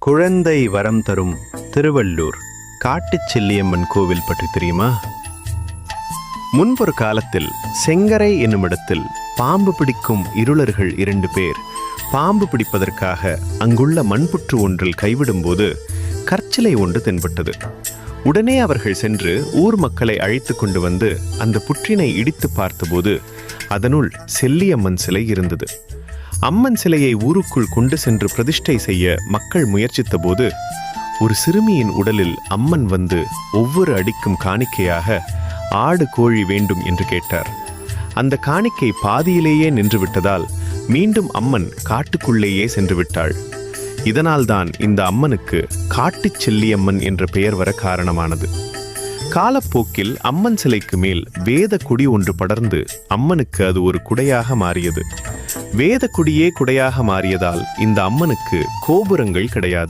குழந்தை வரம் தரும் திருவள்ளூர் காட்டுச் செல்லியம்மன் கோவில் பற்றி தெரியுமா? முன்பொரு காலத்தில் செங்கரை என்னுமிடத்தில் பாம்பு பிடிக்கும் இருளர்கள் 2 பேர் பாம்பு பிடிப்பதற்காக அங்குள்ள மண்புற்று ஒன்றில் கைவிடும்போது கற்சிலை ஒன்று தென்பட்டது. உடனே அவர்கள் சென்று ஊர் மக்களை அழைத்து கொண்டு வந்து அந்த புற்றினை இடித்து பார்த்தபோது அதனுள் செல்லியம்மன் சிலை இருந்தது. அம்மன் சிலையை ஊருக்குள் கொண்டு சென்று பிரதிஷ்டை செய்ய மக்கள் முயற்சித்த போது ஒரு சிறுமியின் உடலில் அம்மன் வந்து ஒவ்வொரு அடிக்கும் காணிக்கையாக ஆடு கோழி வேண்டும் என்று கேட்டார். அந்த காணிக்கை பாதியிலேயே நின்று விட்டதால் மீண்டும் அம்மன் காட்டுக்குள்ளேயே சென்று விட்டாள். இதனால்தான் இந்த அம்மனுக்கு காட்டுச் செல்லியம்மன் என்ற பெயர் வர காரணமானது. காலப்போக்கில் அம்மன் சிலைக்கு மேல் வேத கொடி ஒன்று படர்ந்து அம்மனுக்கு அது ஒரு குடையாக மாறியது. வேத கொடியே குடையாக மாறியதால் இந்த அம்மனுக்கு கோபுரங்கள் கிடையாது.